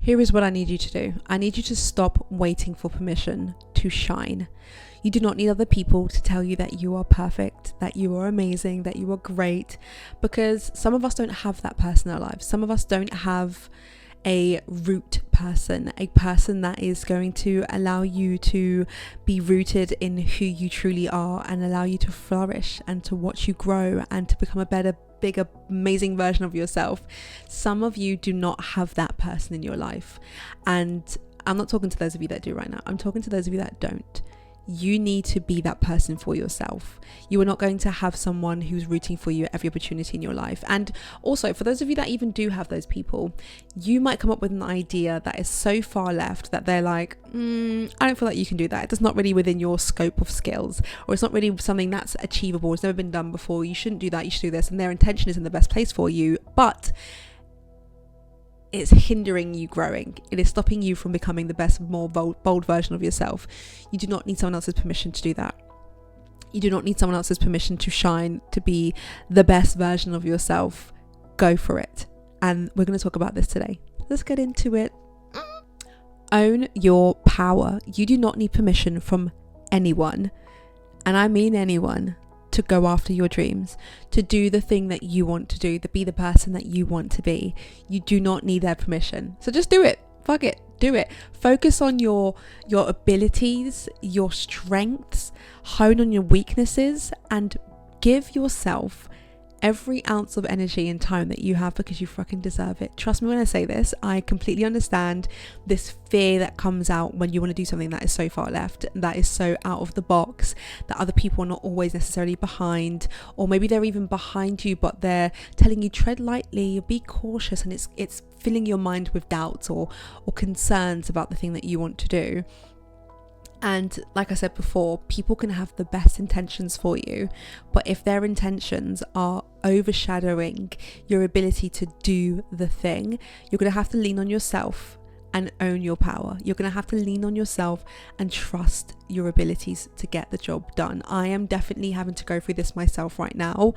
Here is what I need you to do. I need you to stop waiting for permission to shine. You do not need other people to tell you that you are perfect, that you are amazing, that you are great, because some of us don't have that person in our lives. Some of us don't have a root person, a person that is going to allow you to be rooted in who you truly are and allow you to flourish and to watch you grow and to become a better, bigger, amazing version of yourself. Some of you do not have that person in your life, and I'm not talking to those of you that do right now. I'm talking to those of you that don't. You need to be that person for yourself. You are not going to have someone who's rooting for you at every opportunity in your life. And also, for those of you that even do have those people, you might come up with an idea that is so far left that they're like, I don't feel like you can do that. It's not really within your scope of skills, or it's not really something that's achievable. It's never been done before. You shouldn't do that. You should do this. And their intention is in the best place for you, but it's hindering you growing. It is stopping you from becoming the best, more bold version of yourself. You do not need someone else's permission to do that. You do not need someone else's permission to shine, to be the best version of yourself. Go for it. And we're going to talk about this today. Let's get into it. Own your power. You do not need permission from anyone, and I mean anyone, to go after your dreams, to do the thing that you want to do, to be the person that you want to be. You do not need their permission. So just do it. Fuck it. Do it. Focus on your abilities, your strengths, hone on your weaknesses, and give yourself every ounce of energy and time that you have, because you fucking deserve it. Trust me when I say this. I completely understand this fear that comes out when you want to do something that is so far left, that is so out of the box, that other people are not always necessarily behind, or maybe they're even behind you but they're telling you tread lightly, be cautious, and it's filling your mind with doubts or concerns about the thing that you want to do. And like I said before, people can have the best intentions for you, but if their intentions are overshadowing your ability to do the thing, you're going to have to lean on yourself and own your power. You're going to have to lean on yourself and trust your abilities to get the job done. I am definitely having to go through this myself right now.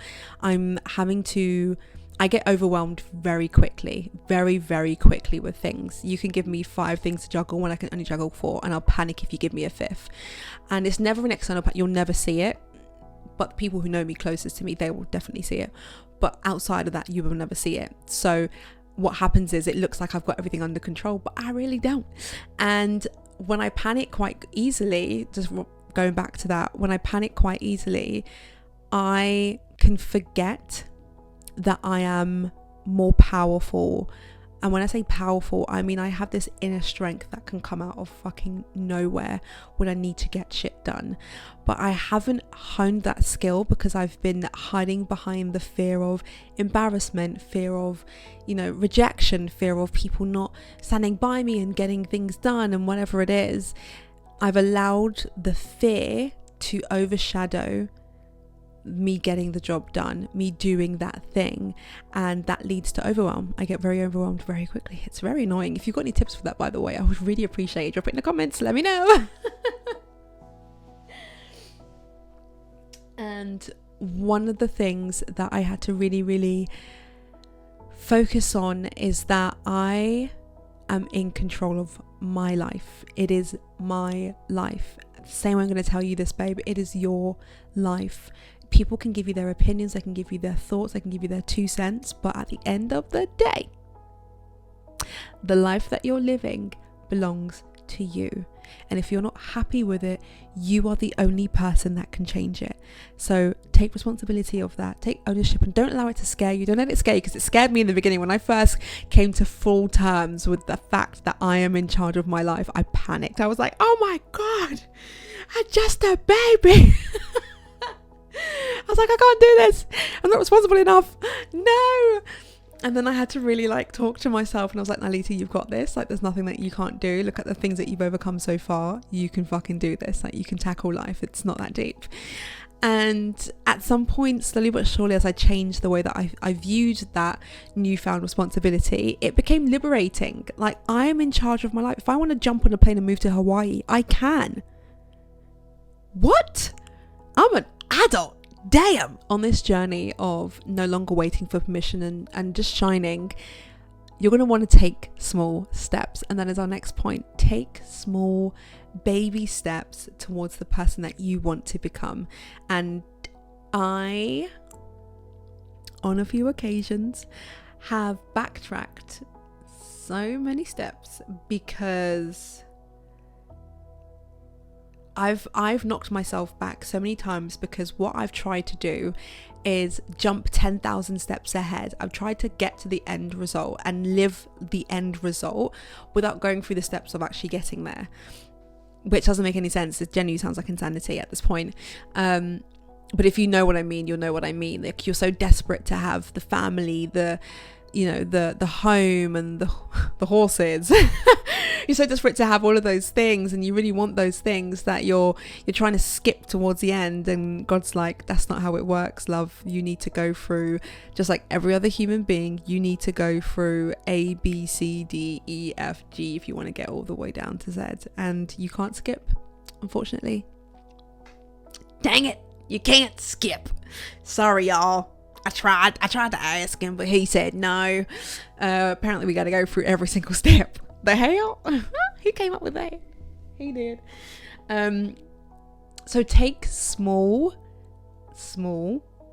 I get overwhelmed very quickly, very, very quickly with things. You can give me 5 things to juggle when I can only juggle 4, and I'll panic if you give me a 5th. And it's never an external you'll never see it, but the people who know me closest to me, they will definitely see it. But outside of that, you will never see it. So what happens is it looks like I've got everything under control, but I really don't. And when I panic quite easily, just going back to that, when I panic quite easily, I can forget that I am more powerful. And when I say powerful, I mean I have this inner strength that can come out of fucking nowhere when I need to get shit done. But I haven't honed that skill because I've been hiding behind the fear of embarrassment, fear of, rejection, fear of people not standing by me and getting things done and whatever it is. I've allowed the fear to overshadow me getting the job done, me doing that thing, and that leads to overwhelm. I get very overwhelmed very quickly. It's very annoying. If you've got any tips for that, by the way, I would really appreciate it. Drop it in the comments, let me know. And one of the things that I had to really, really focus on is that I am in control of my life. It is my life. Same way I'm going to tell you this, babe, it is your life. People can give you their opinions, they can give you their thoughts, they can give you their 2 cents, but at the end of the day, the life that you're living belongs to you. And if you're not happy with it, you are the only person that can change it. So take responsibility of that, take ownership, and don't allow it to scare you. Don't let it scare you, because it scared me in the beginning. When I first came to full terms with the fact that I am in charge of my life, I panicked. I was like, oh my God, I'm just a baby. I was like, I can't do this. I'm not responsible enough. No. And then I had to really talk to myself, and I was like, Nalita, you've got this. There's nothing that you can't do. Look at the things that you've overcome so far. You can fucking do this. You can tackle life. It's not that deep. And at some point, slowly but surely, as I changed the way that I viewed that newfound responsibility, it became liberating. I am in charge of my life. If I want to jump on a plane and move to Hawaii, I can. What? I'm an adult. Damn. On this journey of no longer waiting for permission and just shining, you're going to want to take small steps. And that is our next point. Take small baby steps towards the person that you want to become. And I, on a few occasions, have backtracked so many steps because I've knocked myself back so many times, because what I've tried to do is jump 10,000 steps ahead. I've tried to get to the end result and live the end result without going through the steps of actually getting there, which doesn't make any sense. It genuinely sounds like insanity at this point. But if you know what I mean, you'll know what I mean. Like, you're so desperate to have the family, the home and the horses. You're so desperate to have all of those things, and you really want those things that you're trying to skip towards the end. And God's like, that's not how it works, love. You need to go through, just like every other human being, you need to go through A, B, C, D, E, F, G if you want to get all the way down to Z. And you can't skip, unfortunately. Dang it, you can't skip. Sorry, y'all. I tried to ask him, but he said no. Apparently we got to go through every single step. The hell? Who came up with that? He did. So take small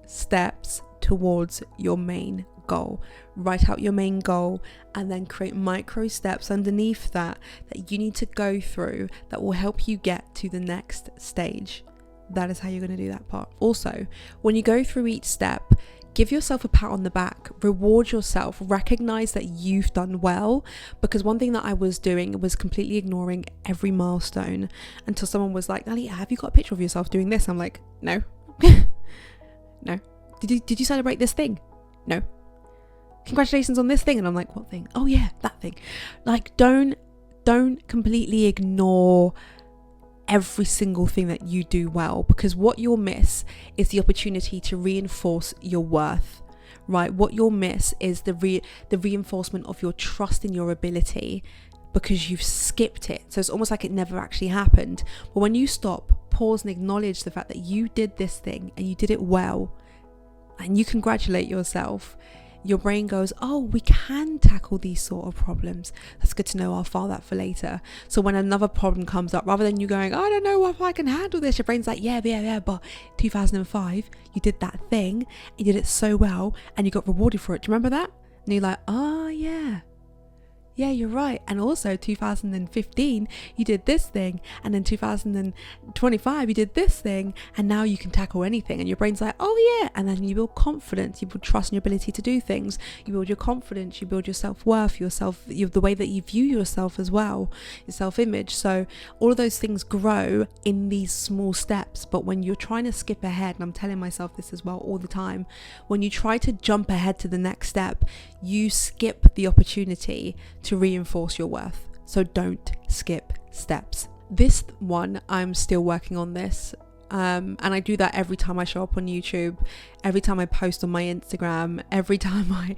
steps towards your main goal. Write out your main goal and then create micro steps underneath that you need to go through that will help you get to the next stage. That is how you're going to do that part. Also, when you go through each step, give yourself a pat on the back, reward yourself, recognize that you've done well. Because one thing that I was doing was completely ignoring every milestone until someone was like, Nalia, have you got a picture of yourself doing this? I'm like, no. No. Did you celebrate this thing? No. Congratulations on this thing. And I'm like, what thing? Oh yeah, that thing. Like, don't completely ignore every single thing that you do well, because what you'll miss is the opportunity to reinforce your worth, right? What you'll miss is the reinforcement of your trust in your ability, because you've skipped it. So it's almost like it never actually happened. But when you stop, pause and acknowledge the fact that you did this thing and you did it well, and you congratulate yourself, your brain goes, oh, we can tackle these sort of problems. That's good to know. I'll file that for later. So when another problem comes up, rather than you going, I don't know if I can handle this, your brain's like, yeah, but 2005, you did that thing, you did it so well, and you got rewarded for it. Do you remember that? And you're like, oh yeah, you're right. And also 2015 you did this thing, and then 2025 you did this thing, and now you can tackle anything. And your brain's like, oh yeah. And then you build confidence, you build trust in your ability to do things, you build your confidence, you build your self-worth, the way that you view yourself as well, your self-image. So all of those things grow in these small steps. But when you're trying to skip ahead, and I'm telling myself this as well all the time, when you try to jump ahead to the next step, you skip the opportunity to reinforce your worth. So don't skip steps. This one, I'm still working on this, and I do that every time I show up on YouTube, every time I post on my Instagram, every time I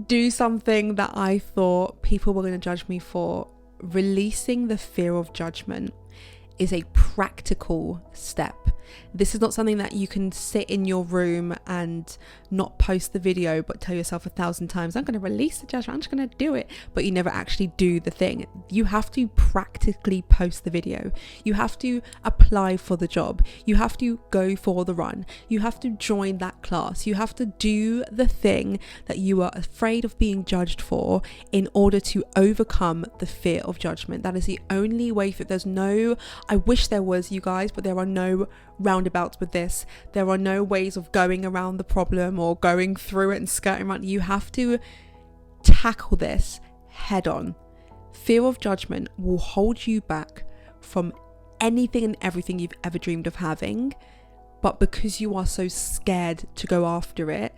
do something that I thought people were going to judge me for. Releasing the fear of judgment is a practical step. This is not something that you can sit in your room and not post the video but tell yourself 1,000 times, I'm going to release the judgment, I'm just going to do it, but you never actually do the thing. You have to practically post the video. You have to apply for the job. You have to go for the run. You have to join that class. You have to do the thing that you are afraid of being judged for in order to overcome the fear of judgment. That is the only way. There's no, I wish there was, you guys, but there are no roundabouts with this. There are no ways of going around the problem or going through it and skirting around. You have to tackle this head on. Fear of judgment will hold you back from anything and everything you've ever dreamed of having, but because you are so scared to go after it,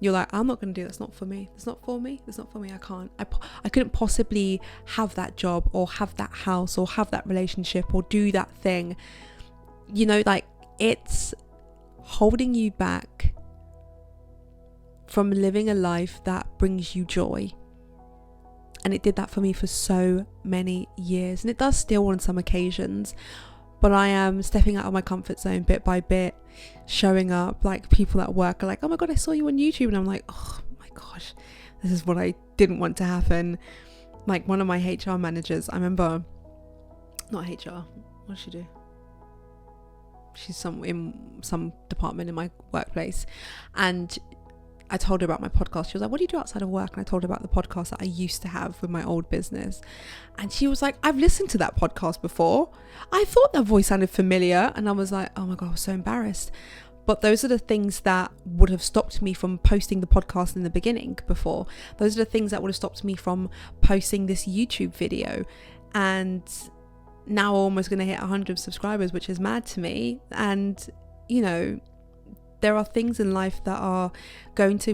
you're like, I'm not going to do it. That's not for me. It's not for me. It's not for me. I can't. I couldn't possibly have that job or have that house or have that relationship or do that thing. You know, like, it's holding you back from living a life that brings you joy. And it did that for me for so many years, and it does still on some occasions. But I am stepping out of my comfort zone bit by bit, showing up. Like, people at work are like, oh my god, I saw you on YouTube, and I'm like, oh my gosh, This is what I didn't want to happen. Like one of my HR managers, I remember, not HR, what does she do? She's in some department in my workplace, and I told her about my podcast. She was like, what do you do outside of work? And I told her about the podcast that I used to have with my old business. And she was like, I've listened to that podcast before. I thought that voice sounded familiar. And I was like, oh my God, I was so embarrassed. But those are the things that would have stopped me from posting the podcast in the beginning before. Those are the things that would have stopped me from posting this YouTube video. And now I'm almost going to hit 100 subscribers, which is mad to me. And, you know, there are things in life that are going to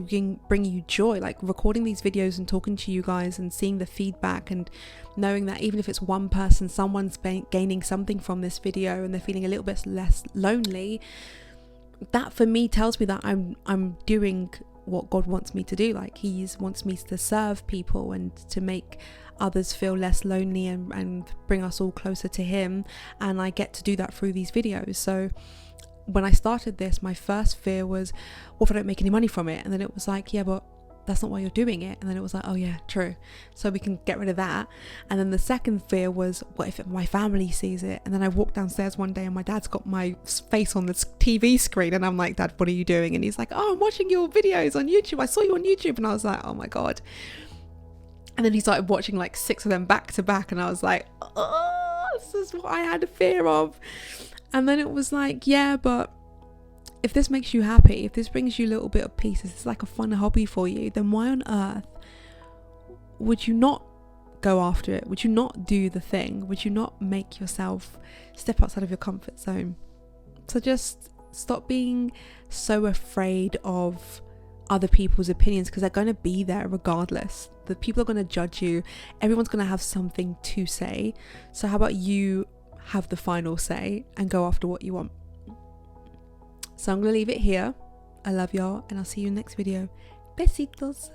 bring you joy, like recording these videos and talking to you guys and seeing the feedback and knowing that even if it's one person, someone's gaining something from this video and they're feeling a little bit less lonely. That for me tells me that I'm doing what God wants me to do. Like He wants me to serve people and to make others feel less lonely and bring us all closer to Him. And I get to do that through these videos. So when I started this, my first fear was, what if I don't make any money from it? And then it was like, yeah, but that's not why you're doing it. And then it was like, oh yeah, true. So we can get rid of that. And then the second fear was, what if my family sees it? And then I walked downstairs one day and my dad's got my face on the TV screen. And I'm like, Dad, what are you doing? And he's like, oh, I'm watching your videos on YouTube. I saw you on YouTube. And I was like, oh my God. And then he started watching like 6 of them back to back. And I was like, oh, this is what I had a fear of. And then it was like, yeah, but if this makes you happy, if this brings you a little bit of peace, if it's like a fun hobby for you, then why on earth would you not go after it? Would you not do the thing? Would you not make yourself step outside of your comfort zone? So just stop being so afraid of other people's opinions, because they're going to be there regardless. The people are going to judge you. Everyone's going to have something to say. So how about you have the final say and go after what you want? So I'm going to leave it here. I love y'all and I'll see you in the next video. Besitos.